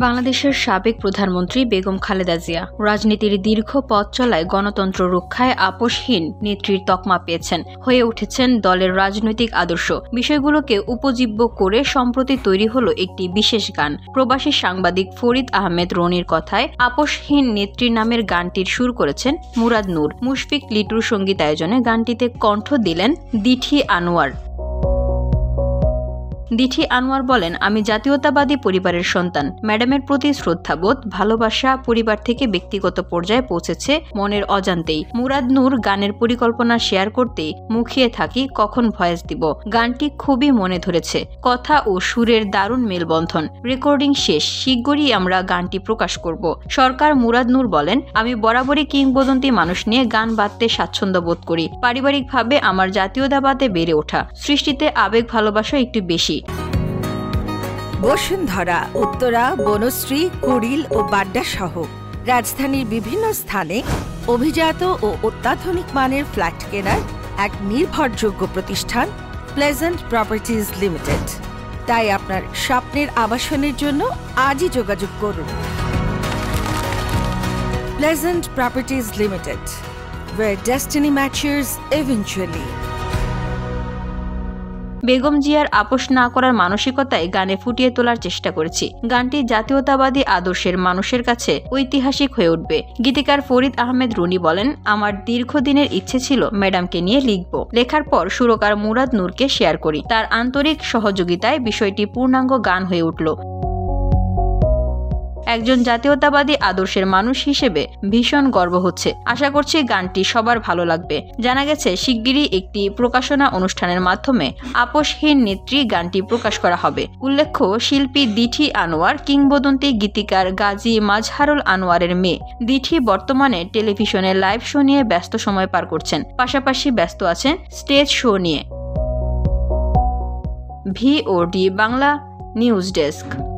বাংলাদেশের সাবেক প্রধানমন্ত্রী বেগম খালেদা জিয়া রাজনীতির দীর্ঘ পথ চলায় গণতন্ত্র রক্ষায় আপোষহীন নেত্রীর তকমা পেয়েছেন, হয়ে উঠেছেন দলের রাজনৈতিক আদর্শ। বিষয়গুলোকে উপজীব্য করে সম্প্রতি তৈরি হলো একটি বিশেষ গান। প্রবাসী সাংবাদিক ফরিদ আহমেদ রনির কথায় আপোষহীন নেত্রী নামের গানটির সুর করেছেন মুরাদ নূর। মুশফিক লিটুর সঙ্গীতায়োজনে গানটিতে কণ্ঠ দিলেন দিঠি আনোয়ার। দিঠি আনোয়ার বলেন, আমি জাতীয়তাবাদী পরিবারের সন্তান। ম্যাডামের প্রতি শ্রদ্ধাবোধ, ভালোবাসা পরিবার থেকে ব্যক্তিগত পর্যায়ে পৌঁছেছে মনের অজান্তেই। মুরাদ নূর গানের পরিকল্পনা শেয়ার করতেই মুখিয়ে থাকি কখন ভয়েস দিব। গানটি খুবই মনে ধরেছে, কথা ও সুরের দারুণ মেলবন্ধন। রেকর্ডিং শেষ, শীঘ্রই আমরা গানটি প্রকাশ করব। সরকার মুরাদ নূর বলেন, আমি বরাবরই কিংবদন্তি মানুষ নিয়ে গান বাঁধতে স্বাচ্ছন্দ্য বোধ করি। পারিবারিকভাবে আমার জাতীয়তাবাদে বেড়ে ওঠা, সৃষ্টিতে আবেগ ভালোবাসা একটু বেশি। বসুন্ধরা, উত্তরা, বনশ্রী, কুড়িল ও বাড্ডা সহ রাজধানীর বিভিন্ন স্থানে অভিজাত ও অত্যাধুনিক মানের ফ্ল্যাট কেনার এক নির্ভরযোগ্য প্রতিষ্ঠান প্লেজেন্ট প্রপার্টিজ লিমিটেড। তাই আপনার স্বপ্নের আবাসনের জন্য আজই যোগাযোগ করুন। Pleasant properties limited, where destiny matches eventually। Begum জিয়ার আপোষ না করার মানসিকতায় গানে ফুটিয়ে তোলার চেষ্টা করেছি। গানটি জাতীয়তাবাদী আদর্শের মানুষের কাছে ঐতিহাসিক হয়ে উঠবে। গীতিকার ফরিদ আহমেদ রুনি বলেন, আমার দীর্ঘদিনের ইচ্ছে ছিল ম্যাডামকে নিয়ে লিখব। লেখার পর সুরকার মুরাদ নূরকে শেয়ার করি। তার আন্তরিক সহযোগিতায় বিষয়টি পূর্ণাঙ্গ গান হয়ে উঠল। একজন জাতীয়তাবাদী আদর্শের মানুষ হিসেবে ভীষণ গর্ব হচ্ছে। আশা করছি গানটি সবার ভালো লাগবে। জানা গেছে শিগগিরই একটি প্রকাশনা অনুষ্ঠানের মাধ্যমে আপোষহীন নেত্রী গানটি প্রকাশ করা হবে। উল্লেখ্য, শিল্পী দিঠি আনোয়ার কিংবদন্তি গীতিকার গাজী মাজহারুল আনোয়ারের মেয়ে। দিঠি বর্তমানে টেলিভিশনে লাইভ শো নিয়ে ব্যস্ত সময় পার করছেন, পাশাপাশি ব্যস্ত আছেন স্টেজ শো নিয়ে। VOD Bangla news desk.